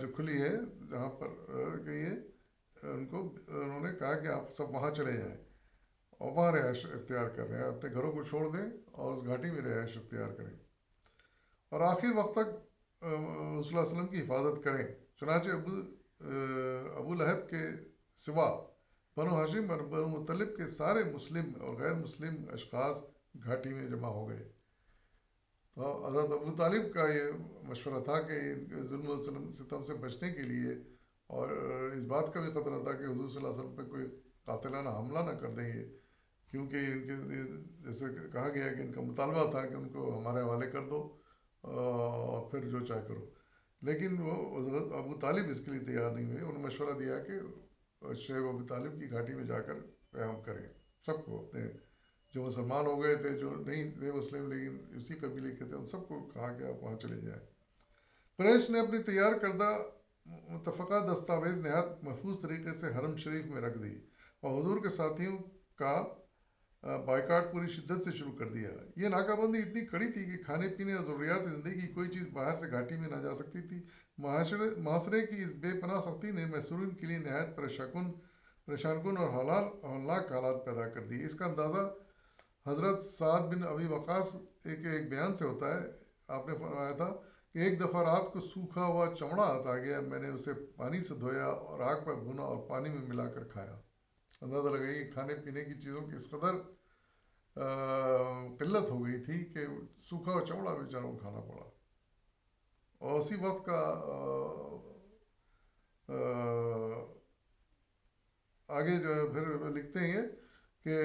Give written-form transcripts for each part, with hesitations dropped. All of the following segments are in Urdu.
جو کھلی ہے جہاں پر کہ یہ انہوں نے کہا کہ آپ سب وہاں چلے جائیں اور وہاں رہائش اختیار کر رہے ہیں، اپنے گھروں کو چھوڑ دیں اور اس گھاٹی میں رہائش اختیار کریں اور آخر وقت تک رسول اللہ علیہ وسلم کی حفاظت کریں۔ چنانچہ ابو لہب کے سوا بنو ہاشم اور بنو مطلب کے سارے مسلم اور غیر مسلم اشخاص گھاٹی میں جمع ہو گئے۔ تو حضرت ابو طالب کا یہ مشورہ تھا کہ ظلم و ستم سے بچنے کے لیے اور اس بات کا بھی خطرہ تھا کہ حضور صلی اللہ علیہ وسلم پہ کوئی قاتلانہ حملہ نہ کر دیں یہ، کیونکہ ان کے جیسے کہا گیا کہ ان کا مطالبہ تھا کہ ان کو ہمارے حوالے کر دو اور پھر جو چاہے کرو، لیکن وہ حضرت ابو طالب اس کے لیے تیار نہیں ہوئے۔ انہوں نے مشورہ دیا کہ شیخ ابو طالب کی گھاٹی میں جا کر قیام کریں، سب کو اپنے جو مسلمان ہو گئے تھے، جو نہیں تھے مسلم لیکن اسی قبیلے کے تھے، ان سب کو کہا کہ آپ وہاں چلے جائیں۔ قریش نے اپنی تیار کردہ متفقہ دستاویز نہایت محفوظ طریقے سے حرم شریف میں رکھ دی اور حضور کے ساتھیوں کا بائیکاٹ پوری شدت سے شروع کر دیا۔ یہ ناکہ بندی اتنی کڑی تھی کہ کھانے پینے اور ضروریات زندگی کی کوئی چیز باہر سے گھاٹی میں نہ جا سکتی تھی۔ معاشرے کی اس بے پناہ سختی نے محصورین کے لیے نہایت پریشان کن اور ہولناک حالات پیدا کر دی۔ اس کا اندازہ حضرت سعد بن ابی وقاص ایک بیان سے ہوتا ہے۔ آپ نے فرمایا تھا کہ ایک دفعہ رات کو سوکھا ہوا چمڑا آ گیا، میں نے اسے پانی سے دھویا اور آگ پر بھونا اور پانی میں ملا کر کھایا۔ اندازہ لگائیے کہ کھانے پینے کی چیزوں کی اس قدر قلت ہو گئی تھی کہ سوکھا ہوا چمڑا بیچاروں کو کھانا پڑا۔ اور اسی وقت کا آگے جو پھر لکھتے ہیں کہ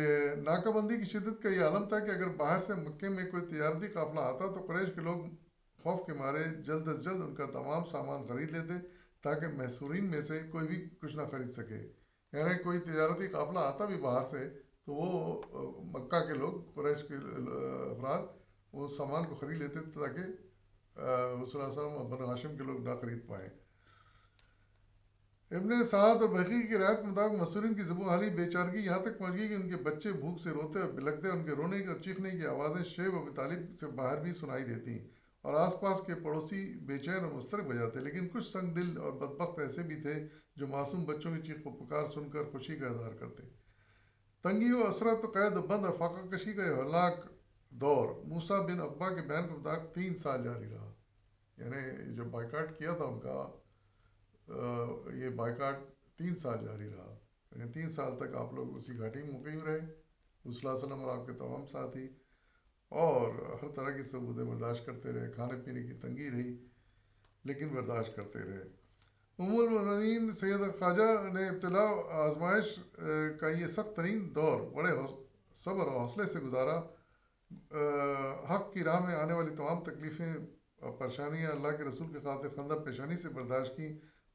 ناکہ بندی کی شدت کا یہ عالم تھا کہ اگر باہر سے مکے میں کوئی تجارتی قافلہ آتا تو قریش کے لوگ خوف کے مارے جلد از جلد ان کا تمام سامان خرید لیتے تاکہ محصورین میں سے کوئی بھی کچھ نہ خرید سکے۔ یعنی کوئی تجارتی قافلہ آتا بھی باہر سے تو وہ مکہ کے لوگ، قریش کے افراد، وہ سامان کو خرید لیتے تھے تاکہ صلی اللہ علیہ وسلم اور بنو ہاشم کے لوگ نہ خرید پائیں۔ ابن سعد اور بحقی کی روایت کے مطابق محصورین کی زبوں حالی بے چارگی یہاں تک پہنچ گئی کہ ان کے بچے بھوک سے روتے اور بلکتے، ان کے رونے کی اور چیخنے کی آوازیں شیخ ابو طالب سے باہر بھی سنائی دیتی اور آس پاس کے پڑوسی بے چین اور مضطرب ہو جاتے، لیکن کچھ سنگ دل اور بدبخت ایسے بھی تھے جو معصوم بچوں کی چیخ و پکار سن کر خوشی کا اظہار کرتے۔ تنگی و اسرت و قید و بند اور فاقہ کشی کا یہ ہولناک دور موسیٰ بن عقبہ کے بیان کے مطابق 3 سال جاری رہا۔ یعنی جو بائیکاٹ کیا تھا ان کا، یہ بائیکاٹ 3 سال جاری رہا، یعنی 3 سال تک آپ لوگ اسی گھاٹی میں مقیم رہے، صلی اللہ علیہ وسلم اور آپ کے تمام ساتھی، اور ہر طرح کی صعوبتیں برداشت کرتے رہے، کھانے پینے کی تنگی رہی لیکن برداشت کرتے رہے۔ ام المؤمنین سید خواجہ نے ابتلا و آزمائش کا یہ سخت ترین دور بڑے صبر اور حوصلے سے گزارا۔ حق کی راہ میں آنے والی تمام تکلیفیں اور پریشانیاں اللہ کے رسول کے خاطر خندہ پیشانی سے برداشت کی۔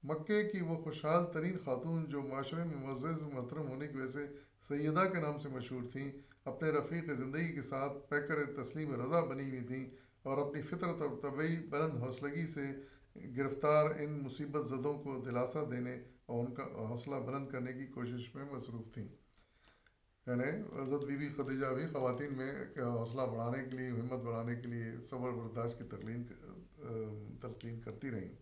مکے کی وہ خوشحال ترین خاتون جو معاشرے میں معزز و محترم ہونے کی وجہ سے سیدہ کے نام سے مشہور تھیں، اپنے رفیق زندگی کے ساتھ پیکر تسلیم رضا بنی ہوئی تھیں اور اپنی فطرت اور طبعی بلند حوصلگی سے گرفتار ان مصیبت زدوں کو دلاسا دینے اور ان کا حوصلہ بلند کرنے کی کوشش میں مصروف تھیں۔ یعنی حضرت بی بی خدیجہ بھی خواتین میں حوصلہ بڑھانے کے لیے، ہمت بڑھانے کے لیے صبر برداشت کی تلقین کرتی رہیں۔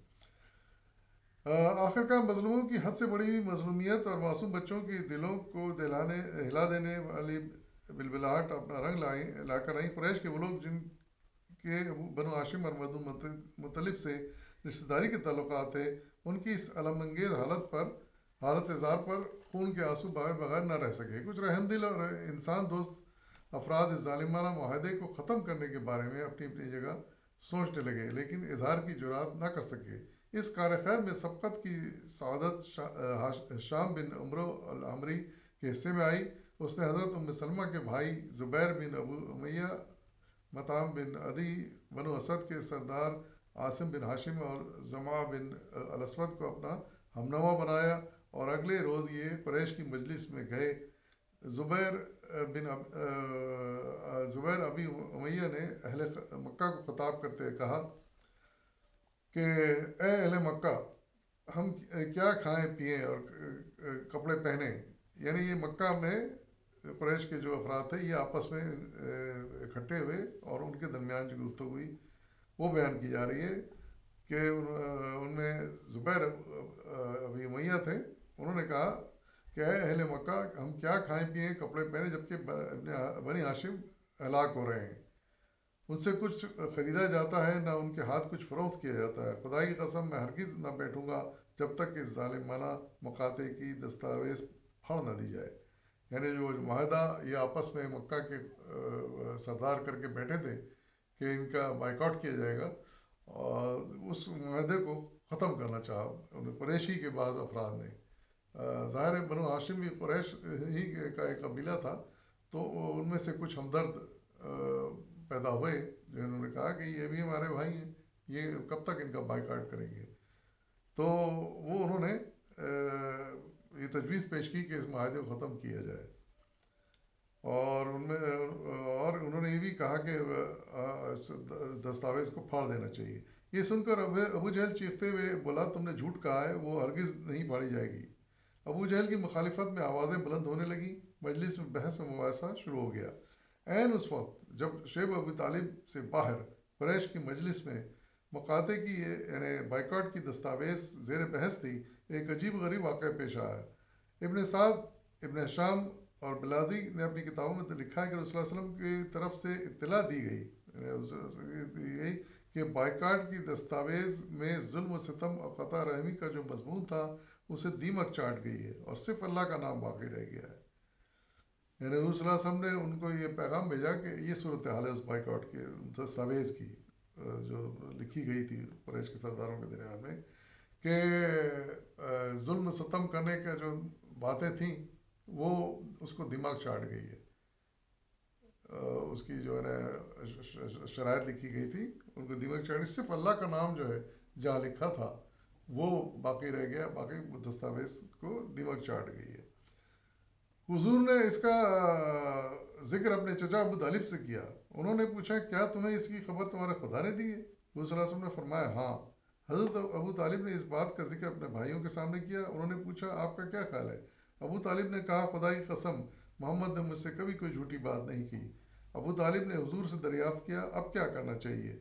آخرکار مظلوموں کی حد سے بڑی ہوئی مظلومیت اور معصوم بچوں کے دلوں کو ہلا دینے والی بلبلاہٹ اپنا رنگ لا کر رہیں۔ قریش کے وہ لوگ جن کے بنو ہاشم اور بنو مطلب سے رشتہ داری کے تعلقات تھے، ان کی اس علم انگیز حالت اظہار پر خون کے آنسو بہائے بغیر نہ رہ سکے۔ کچھ رحم دل اور انسان دوست افراد اس ظالمانہ معاہدے کو ختم کرنے کے بارے میں اپنی اپنی جگہ سوچنے لگے لیکن اظہار کی جرات نہ کر سکے۔ اس کار خیر میں سبقت کی سعادت شام بن عمرو العمری کے حصے میں آئی۔ اس نے حضرت ام سلمہ کے بھائی زبیر بن ابو امیہ، مطعم بن عدی، بنو اسد کے سردار عاصم بن ہاشم اور زمعہ بن الاسود کو اپنا ہمنوا بنایا اور اگلے روز یہ قریش کی مجلس میں گئے۔ زبیر ابی امیہ نے اہل مکہ کو خطاب کرتے ہوئے کہا کہ اے اہل مکہ، ہم کیا کھائیں پیئیں اور کپڑے پہنیں۔ یعنی یہ مکہ میں قریش کے جو افراد تھے یہ آپس میں اکٹھے ہوئے اور ان کے درمیان جو گفتگو ہوئی وہ بیان کی جا رہی ہے کہ ان میں زبیر ابی امیہ تھے. انہوں نے کہا کہ اے اہل مکہ، ہم کیا کھائیں پیئیں کپڑے پہنے جبکہ بنی ہاشم ہلاک ہو رہے ہیں. ان سے کچھ خریدا جاتا ہے، نہ ان کے ہاتھ کچھ فروخت کیا جاتا ہے. خدا کی قسم میں ہرگز نہ بیٹھوں گا جب تک کہ ظالمانہ مقاطع کی دستاویز پھاڑ نہ دی جائے. یعنی جو معاہدہ یہ آپس میں مکہ کے سردار کر کے بیٹھے تھے کہ ان کا بائیکاٹ کیا جائے گا، اور اس معاہدے کو ختم کرنا چاہا قریشی کے بعض افراد نے. ظاہر ہے بنو ہاشم بھی قریش ہی کا ایک قبیلہ تھا، تو ان میں سے کچھ ہمدرد پیدا ہوئے جنہوں نے کہا کہ یہ بھی ہمارے بھائی ہیں، یہ کب تک ان کا بائیکاٹ کریں گے. تو وہ انہوں نے یہ تجویز پیش کی کہ اس معاہدے کو ختم کیا جائے. اور انہوں نے یہ بھی کہا کہ دستاویز کو پھاڑ دینا چاہیے. یہ سن کر ابو جہل چیختے ہوئے بولا، تم نے جھوٹ کہا ہے، وہ ہرگز نہیں پھاڑی جائے گی. ابو جہل کی مخالفت میں آوازیں بلند ہونے لگیں. مجلس میں بحث و مباحثہ شروع ہو گیا. عین اس وقت جب شیب ابو طالب سے باہر قریش کی مجلس میں مقاطع کی یعنی بائیکاٹ کی دستاویز زیر بحث تھی، ایک عجیب غریب واقعہ پیش آیا. ابن سعد، ابن شام اور بلازی نے اپنی کتابوں میں لکھا ہے کہ رسول اللہ علیہ وسلم کی طرف سے اطلاع دی گئی کہ بائیکاٹ کی دستاویز میں ظلم و ستم اور قطع رحمی کا جو مضمون تھا اسے دیمک چاٹ گئی ہے اور صرف اللہ کا نام باقی رہ گیا ہے. یعنی حضور صلی اللہ علیہ وسلم نے ان کو یہ پیغام بھیجا کہ یہ صورتحال ہے اس بائیکاٹ کے دستاویز کی جو لکھی گئی تھی قریش کے سرداروں کے درمیان میں، کہ ظلم و ستم کرنے کا جو باتیں تھیں وہ اس کو دماغ چاٹ گئی ہے. اس کی جو ہے نا شرائط لکھی گئی تھی ان کو دماغ چاٹ گئی. صرف اللہ کا نام جو ہے جہاں لکھا تھا وہ باقی رہ گیا، باقی دستاویز کو دماغ چاٹ گئی ہے. حضور نے اس کا ذکر اپنے چچا ابو طالب سے کیا. انہوں نے پوچھا، کیا تمہیں اس کی خبر تمہارے خدا نے دی ہے؟ حضور صلی اللہ علیہ وسلم نے فرمایا، ہاں. حضرت ابو طالب نے اس بات کا ذکر اپنے بھائیوں کے سامنے کیا. انہوں نے پوچھا، آپ کا کیا خیال ہے؟ ابو طالب نے کہا، خدا کی قسم محمد نے مجھ سے کبھی کوئی جھوٹی بات نہیں کی. ابو طالب نے حضور سے دریافت کیا، اب کیا کرنا چاہیے؟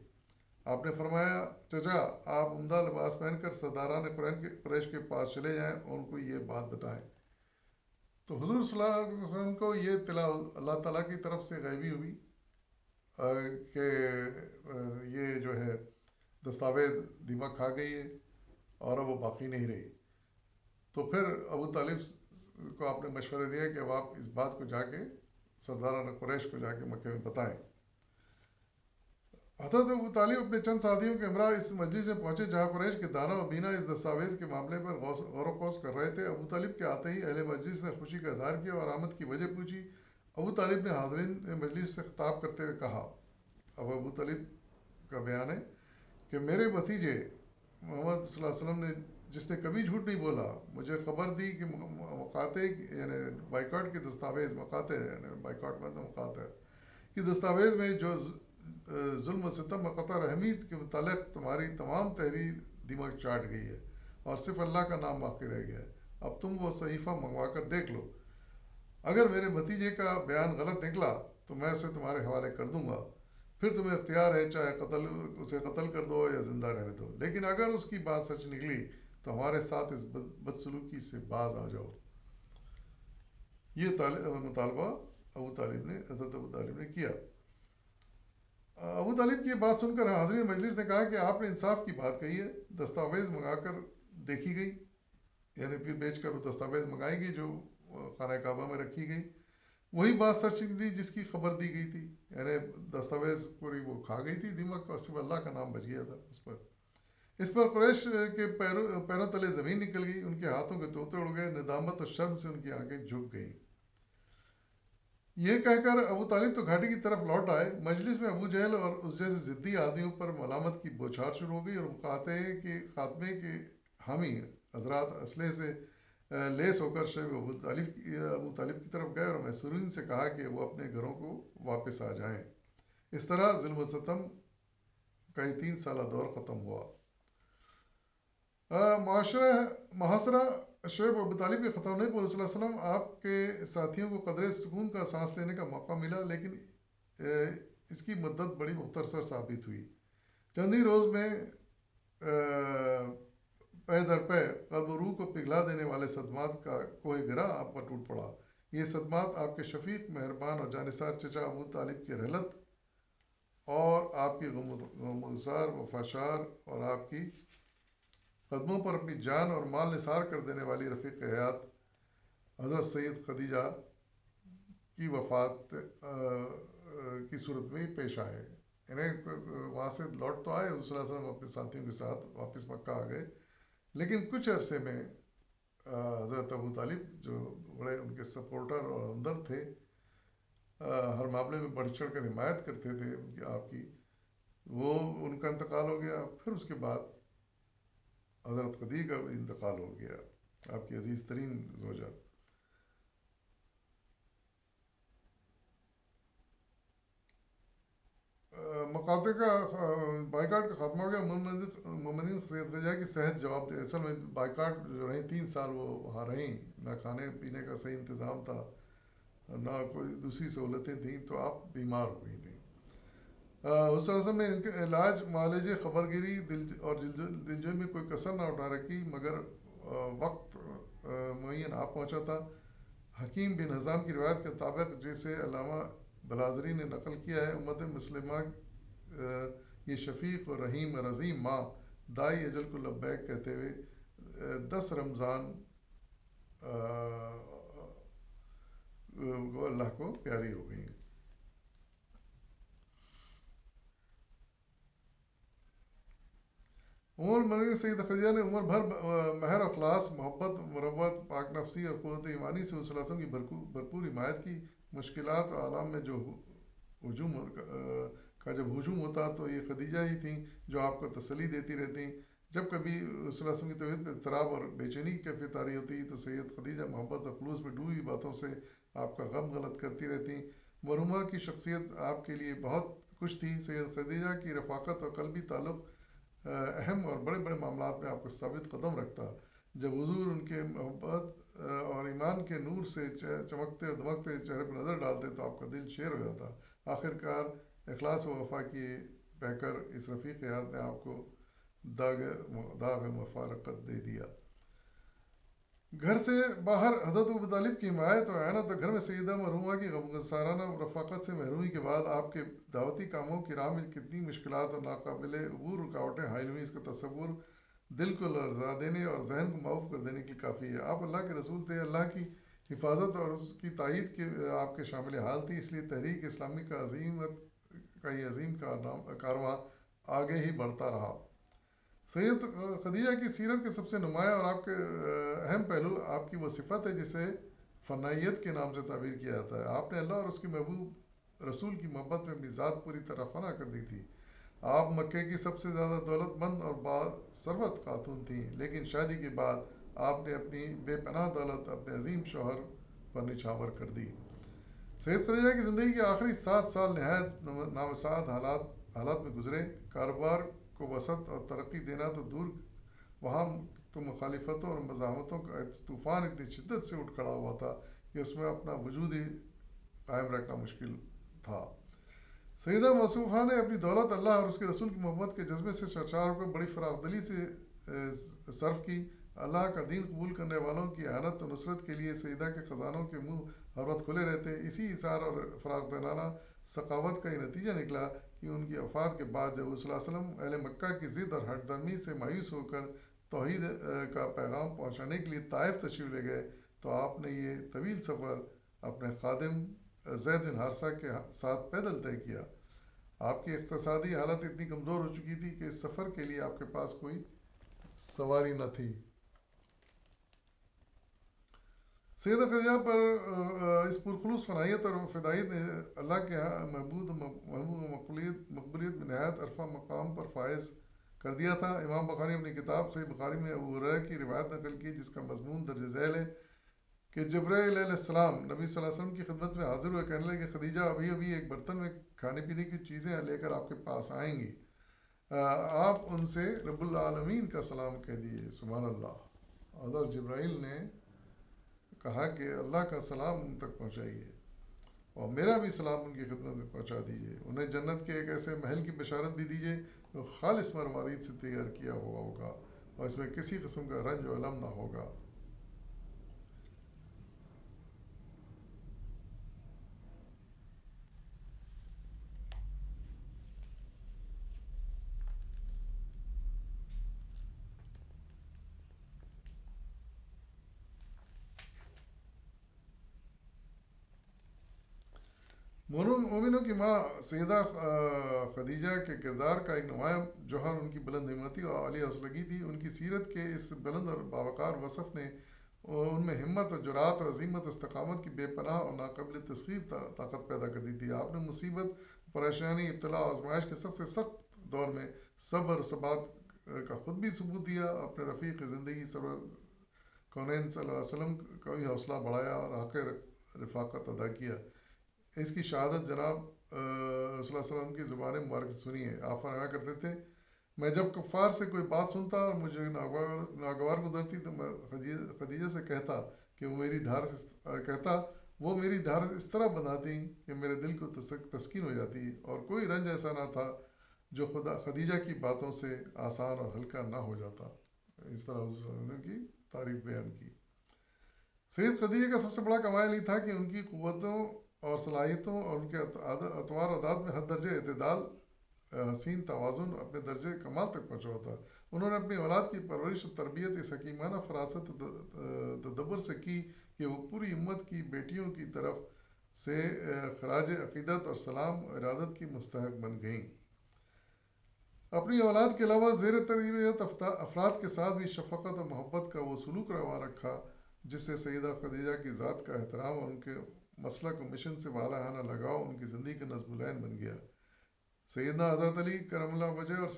آپ نے فرمایا، چچا آپ عمدہ لباس پہن کر سرداران قریش کے پاس چلے جائیں اور ان کو یہ بات بتائیں. تو حضور صلی اللہ علیہ وسلم کو یہ اطلاع اللہ تعالیٰ کی طرف سے غیبی ہوئی کہ یہ جو ہے دستاویز دماغ کھا گئی ہے اور اب وہ باقی نہیں رہی. تو پھر ابو طالب کو آپ نے مشورہ دیا کہ اب آپ اس بات کو جا کے سرداران قریش کو جا کے مکے میں بتائیں. حضرت ابو طالب اپنے چند ساتھیوں کے ہمراہ اس مجلس میں پہنچے جہاں قریش کے دانا و بینا اس دستاویز کے معاملے پر غور و خوض کر رہے تھے. ابو طالب کے آتے ہی اہل مجلس نے خوشی کا اظہار کیا اور آمد کی وجہ پوچھی. ابو طالب نے حاضرین مجلس سے خطاب کرتے ہوئے کہا، اب ابو طالب کا بیان ہے کہ میرے بھتیجے محمد صلی اللہ علیہ وسلم نے جس نے کبھی جھوٹ نہیں بولا، مجھے خبر دی کہ مقاطع یعنی بائیکاٹ کی دستاویز مقاطع یعنی بائیکاٹ مطلب مقاطع کی دستاویز میں جو ظلم و ستم و قطع رحمی کے متعلق تمہاری تمام تحریر دماغ چاٹ گئی ہے اور صرف اللہ کا نام باقی رہ گیا ہے. اب تم وہ صحیفہ منگوا کر دیکھ لو. اگر میرے بھتیجے کا بیان غلط نکلا تو میں اسے تمہارے حوالے کر دوں گا، پھر تمہیں اختیار ہے چاہے اسے قتل کر دو یا زندہ رہنے دو. لیکن اگر اس کی بات سچ نکلی تو ہمارے ساتھ اس بدسلوکی سے باز آ جاؤ. یہ مطالبہ حضرت ابو طالب نے کیا. ابو طالب کی یہ بات سن کر حاضرین مجلس نے کہا کہ آپ نے انصاف کی بات کہی ہے. دستاویز منگا کر دیکھی گئی، یعنی پھر بیچ کر وہ دستاویز منگائی گئی جو خانہ کعبہ میں رکھی گئی. وہی بات سچ نکلی جس کی خبر دی گئی تھی، یعنی دستاویز پوری وہ کھا گئی تھی دیمک اور صرف اللہ کا نام بچ گیا تھا اس پر. اس پر قریش کے پیروں تلے زمین نکل گئی، ان کے ہاتھوں کے طوطے اڑ گئے، ندامت اور شرم سے ان کی آنکھیں جھک گئیں. یہ کہہ کر ابو طالب تو گھاٹی کی طرف لوٹ آئے. مجلس میں ابو جہل اور اس جیسے ضدی آدمیوں پر ملامت کی بوچھار شروع ہو گئی اور مقاطع کے خاتمے کے حامی حضرات اسلحے سے لیس ہو کر شیخ ابو طالب کی طرف گئے اور محسورین سے کہا کہ وہ اپنے گھروں کو واپس آ جائیں. اس طرح ظلم و ستم کا یہ 3 سالہ دور ختم ہوا. محاصرہ شعیب ابو طالب کے ختم ہونے پر رسول اللہ علیہ وسلم آپ کے ساتھیوں کو قدرے سکون کا سانس لینے کا موقع ملا، لیکن اس کی مدت بڑی مختصر ثابت ہوئی. چند ہی روز میں پے در پے قلب و روح کو پگھلا دینے والے صدمات کا کوہ گرا آپ پر ٹوٹ پڑا۔ یہ صدمات آپ کے شفیق، مہربان اور جانثار چچا ابو طالب کی رحلت اور آپ کی غمگسار، وفاشار اور آپ کی قدموں پر اپنی جان اور مال نثار کر دینے والی رفیق حیات حضرت سید خدیجہ کی وفات کی صورت میں پیش آئے۔ انہیں وہاں سے لوٹ تو آئے، حضور صلی اللہ علیہ وسلم اپنے ساتھیوں کے ساتھ واپس مکہ آ گئے، لیکن کچھ عرصے میں حضرت ابو طالب جو بڑے ان کے سپورٹر اور ہمدرد تھے، ہر معاملے میں بڑھ چڑھ کر حمایت کرتے تھے ان کی، آپ کی، وہ ان کا انتقال ہو گیا۔ پھر اس کے بعد حضرت خدیجہ کا بھی انتقال ہو گیا، آپ کی عزیز ترین زوجہ۔ مقاطع کا بائیکاٹ کا خاتمہ ہو گیا۔ مومنین سید خدیجہ کی صحت جواب دے، اصل میں بائیکاٹ جو رہیں 3 سال وہ وہاں رہیں، نہ کھانے پینے کا صحیح انتظام تھا، نہ کوئی دوسری سہولتیں تھیں، تو آپ بیمار ہو گئی تھیں۔ حضور صلی اللہ علیہ وسلم نے ان کے علاج، معالجے، خبرگیری اور دلجوئی میں کوئی کسر نہ اٹھا رکھی، مگر وقت معین آ پہنچا تھا۔ حکیم بن حزام کی روایت کے مطابق، جسے علامہ بلازری نے نقل کیا ہے، امت مسلمہ یہ شفیق و رحیم اور عظیم ماں دائی اجل کو لبیک کہتے ہوئے 10 رمضان اللہ کو پیاری ہو گئی۔ عمر المومنین سید خدیجہ نے عمر بھر مہر اخلاص، محبت، مروت، پاک نفسی اور قوت ایمانی سے صلی اللہ علیہ وسلم کی بھرپور حمایت کی۔ مشکلات و آلام میں جو ہجوم ہوتا تو یہ خدیجہ ہی تھیں جو آپ کو تسلی دیتی رہتیں۔ جب کبھی صلی اللہ علیہ وسلم کی طبیعت میں اضطراب اور بے چینی کی کیفیت طاری ہوتی تو سید خدیجہ محبت اور خلوص میں ڈوبی باتوں سے آپ کا غم غلط کرتی رہتیں۔ مرحومہ کی شخصیت آپ کے لیے بہت کچھ تھی۔ سید خدیجہ کی رفاقت اور قلبی تعلق اہم اور بڑے بڑے معاملات میں آپ کو ثابت قدم رکھتا۔ جب حضور ان کے محبت اور ایمان کے نور سے چمکتے اور دمکتے چہرے پر نظر ڈالتے تو آپ کا دل شیر ہو جاتا۔ آخر کار اخلاص و وفا کی بہ کر اس رفیق حیات نے آپ کو داغ مفارقت دے دیا۔ گھر سے باہر حضرت ابو طالب کی حمایت و اعانت اور گھر میں سیدہ مرحومہ کی غمگسارانہ رفاقت سے محرومی کے بعد آپ کے دعوتی کاموں کی راہ میں کتنی مشکلات اور ناقابل عبور رکاوٹیں حائل ہوئیں، اس کا تصور دل کو لرزا دینے اور ذہن کو معاف کر دینے کے لیے کافی ہے۔ آپ اللہ کے رسول تھے، اللہ کی حفاظت اور اس کی تائید کے آپ کے شامل حال تھی، اس لیے تحریک اسلامی کا یہ عظیم کارواں آگے ہی بڑھتا رہا۔ سید خدیجہ کی سیرت کے سب سے نمایاں اور آپ کے اہم پہلو آپ کی وہ صفت ہے جسے فنائیت کے نام سے تعبیر کیا جاتا ہے۔ آپ نے اللہ اور اس کے محبوب رسول کی محبت میں اپنی ذات پوری طرح فنا کر دی تھی۔ آپ مکے کی سب سے زیادہ دولت مند اور باثروت خاتون تھیں، لیکن شادی کے بعد آپ نے اپنی بے پناہ دولت اپنے عظیم شوہر پر نچھاور کر دی۔ سید خدیجہ کی زندگی کے آخری 7 سال نہایت نامساعد حالات میں گزرے۔ کاروبار کو وسعت اور ترقی دینا تو دور، وہاں تو مخالفتوں اور مزاحمتوں کا طوفان اتنی شدت سے اٹھ کھڑا ہوا تھا کہ اس میں اپنا وجود ہی قائم رکھنا مشکل تھا۔ سیدہ موصوفہ نے اپنی دولت اللہ اور اس کے رسول کی محبت کے جذبے سے سرشار ہو کر بڑی فراخ دلی سے صرف کی۔ اللہ کا دین قبول کرنے والوں کی اعانت و نصرت کے لیے سیدہ کے خزانوں کے منہ ہر وقت کھلے رہتے۔ اسی اثار اور فراخ دلانہ سخاوت کا یہ نتیجہ نکلا کہ ان کی وفات کے بعد جب صلی اللہ علیہ وسلم اہل مکہ کی ضد اور ہٹ درمی سے مایوس ہو کر توحید کا پیغام پہنچانے کے لیے طائف تشریف لے گئے تو آپ نے یہ طویل سفر اپنے خادم زید بن حارثہ کے ساتھ پیدل طے کیا۔ آپ کی اقتصادی حالت اتنی کمزور ہو چکی تھی کہ اس سفر کے لیے آپ کے پاس کوئی سواری نہ تھی۔ سیدہ خدیجہ پر اس پرخلوص فنائیت اور فدائیت نے اللہ کے محبوب مقبولیت میں نہایت عرفہ مقام پر فائز کر دیا تھا۔ امام بخاری اپنی کتاب صحیح بخاری میں ابو ہریرہ کی روایت نقل کی، جس کا مضمون درج ذیل ہے کہ جبرائیل علیہ السلام نبی صلی اللہ علیہ وسلم کی خدمت میں حاضر ہوئے، کہنے لگے کہ خدیجہ ابھی ایک برتن میں کھانے پینے کی چیزیں لے کر آپ کے پاس آئیں گی، آپ ان سے رب العالمین کا سلام کہہ دیجیے۔ سبحان اللہ۔ حضرت جبرائیل نے کہا کہ اللہ کا سلام ان تک پہنچائیے اور میرا بھی سلام ان کی خدمت میں پہنچا دیجیے۔ انہیں جنت کے ایک ایسے محل کی بشارت بھی دیجیے خالص مروارید سے تیار کیا ہوا ہوگا اور اس میں کسی قسم کا رنج و علم نہ ہوگا۔ مومنوں کی ماں سیدہ خدیجہ کے کردار کا ایک نمایاں جوہر ان کی بلند ہمتی اور عالی حوصلگی تھی۔ ان کی سیرت کے اس بلند اور باوقار وصف نے ان میں ہمت اور جرات اور عزیمت اور استقامت کی بے پناہ اور ناقابل تسخیر طاقت پیدا کر دی تھی۔ آپ نے مصیبت، پریشانی، ابتلا اور آزمائش کے سخت سے سخت دور میں صبر اور ثبات کا خود بھی ثبوت دیا۔ اپنے رفیق زندگی سرور کونین صلی اللہ علیہ وسلم کا بھی حوصلہ بڑھایا اور حق رفاقت ادا کیا۔ اس کی شہادت جناب صلی اللہ علیہ وسلم کی زبان مبارک سے سنی ہے۔ آپ فرمایا کرتے تھے، میں جب کفار سے کوئی بات سنتا اور مجھے ناگوار گزرتی تو میں خدیجہ سے کہتا کہ وہ میری ڈھارس اس طرح بندھاتی کہ میرے دل کو تسکین ہو جاتی، اور کوئی رنج ایسا نہ تھا جو خدیجہ کی باتوں سے آسان اور ہلکا نہ ہو جاتا۔ اس طرح اس کی تعریف بیان کی۔ سید خدیجہ کا سب سے بڑا کمال یہ تھا کہ ان کی قوتوں اور صلاحیتوں اور ان کے اطوار و عادات میں حد درجہ اعتدال، حسین توازن اپنے درجہ کمال تک پہنچا ہوتا۔ انہوں نے اپنی اولاد کی پرورش و تربیت اس حکیمانہ فراست تدبر سے کی کہ وہ پوری امت کی بیٹیوں کی طرف سے خراج عقیدت اور سلام و ارادت کی مستحق بن گئیں۔ اپنی اولاد کے علاوہ زیر تربیت افراد کے ساتھ بھی شفقت اور محبت کا وہ سلوک روا رکھا جس سے سیدہ خدیجہ کی ذات کا احترام اور ان کے مسلک و مشن سے والہانہ لگاؤ ان کی زندگی کا نظم العین بن گیا۔ سیدنا حضرت علی کرم اللہ وجہ اور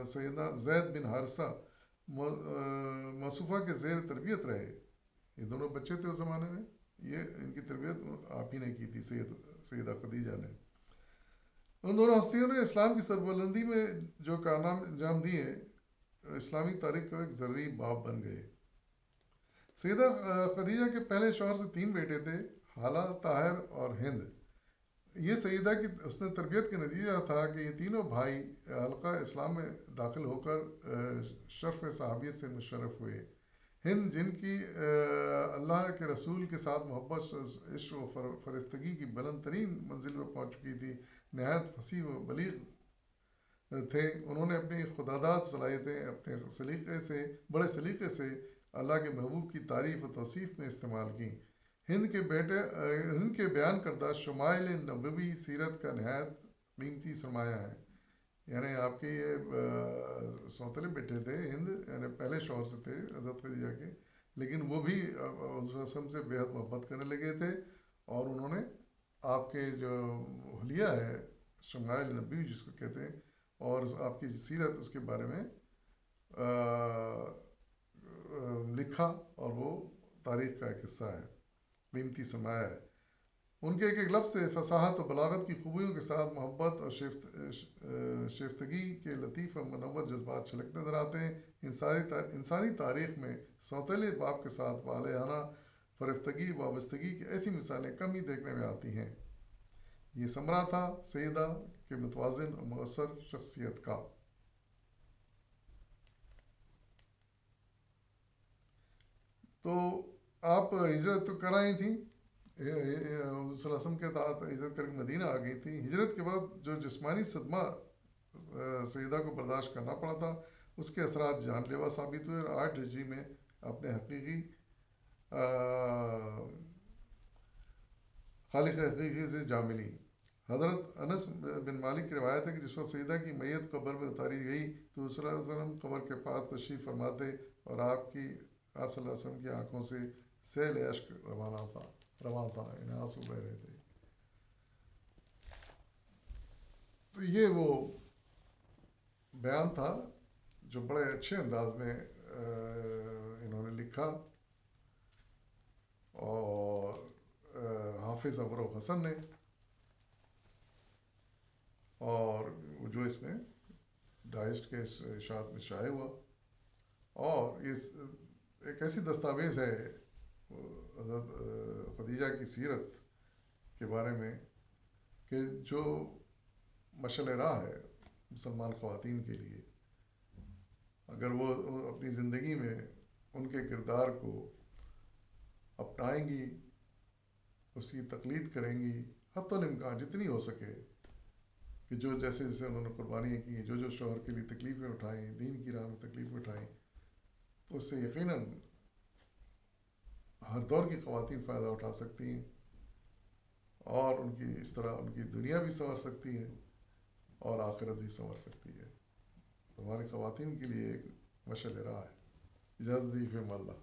سیدنا زید بن حارثہ مصوفہ کے زیر تربیت رہے۔ یہ دونوں بچے تھے اس زمانے میں، یہ ان کی تربیت آپ ہی نے کی تھی، سیدہ خدیجہ نے۔ ان دونوں ہستیوں نے اسلام کی سربلندی میں جو کارنامے انجام دیے، اسلامی تاریخ کا ایک ذرعی باب بن گئے۔ سیدہ خدیجہ کے پہلے شوہر سے 3 بیٹے تھے، حالہ، طاہر اور ہند۔ یہ سیدہ کی حسن تربیت کا نتیجہ تھا کہ یہ تینوں بھائی حلقہ اسلام میں داخل ہو کر شرف صحابیت سے مشرف ہوئے۔ ہند جن کی اللہ کے رسول کے ساتھ محبت، عشق و فرشتگی کی بلند ترین منزل پر پہنچ چکی تھی، نہایت فصیح و بلیغ تھے۔ انہوں نے اپنی خداداد صلاحیتیں اپنے بڑے سلیقے سے اللہ کے محبوب کی تعریف و توصیف میں استعمال کیں۔ ہند کے بیان کردہ شمائل نبوی سیرت کا نہایت قیمتی سرمایہ ہے۔ یعنی آپ کے یہ سوتلے بیٹے تھے ہند، یعنی پہلے شوہر سے تھے حضرت خدیجہ کے، لیکن وہ بھی حضور وسلم سے بےحد محبت کرنے لگے تھے، اور انہوں نے آپ کے جو حلیہ ہے شمائل نبوی جس کو کہتے ہیں، اور آپ کی سیرت اس کے بارے میں لکھا، اور وہ تاریخ کا ایک حصہ ہے، قیمتی سرمایہ ہے۔ ان کے ایک ایک لفظ سے فصاحت و بلاغت کی خوبیوں کے ساتھ محبت اور شیفتگی کے لطیف و منور جذبات چھلکتے نظر آتے ہیں۔ انسانی تاریخ میں سوتیلے باپ کے ساتھ والہانہ فرفتگی، وابستگی کی ایسی مثالیں کم ہی دیکھنے میں آتی ہیں۔ یہ ثمرہ تھا سیدہ کے متوازن اور مؤثر شخصیت کا۔ تو آپ ہجرت تو کر آئی تھیں، صلی اللہ علیہ وسلم کے تحت ہجرت کر کے مدینہ آ گئی تھی۔ ہجرت کے بعد جو جسمانی صدمہ سیدہ کو برداشت کرنا پڑا تھا، اس کے اثرات جان لیوا ثابت ہوئے، اور 8 ہجری میں اپنے حقیقی خالق حقیقی سے جا ملی۔ حضرت انس بن مالک کی روایت ہے کہ جس وقت سیدہ کی میت قبر میں اتاری گئی تو صلی اللہ علیہ وسلم قبر کے پاس تشریف فرماتے، اور آپ صلی اللہ علیہ وسلم کی آنکھوں سے سیل اشک رواں تھا، یعنی آنسو بہہ رہے تھے۔ تو یہ وہ بیان تھا جو بڑے اچھے انداز میں انہوں نے لکھا، اور حافظ ابرو حسن نے، اور جو اس میں ڈائجسٹ کے اشاعت میں شائع ہوا، اور اس ایک ایسی دستاویز ہے حضرت خدیجہ کی سیرت کے بارے میں کہ جو مشعل راہ ہے مسلمان خواتین کے لیے. اگر وہ اپنی زندگی میں ان کے کردار کو اپنائیں گی، اس کی تقلید کریں گی، حتی الامکان جتنی ہو سکے کہ جو جیسے جیسے انہوں نے قربانیاں کی ہیں، جو جو شوہر کے لیے تکلیفیں اٹھائیں، دین کی راہ میں تکلیفیں اٹھائیں، تو اس سے یقیناً ہر دور کی خواتین فائدہ اٹھا سکتی ہیں، اور ان کی اس طرح ان کی دنیا بھی سنور سکتی ہے اور آخرت بھی سنور سکتی ہے. تو ہماری خواتین کے لیے ایک مشعل راہ ہے. اجازت دی فی اللہ.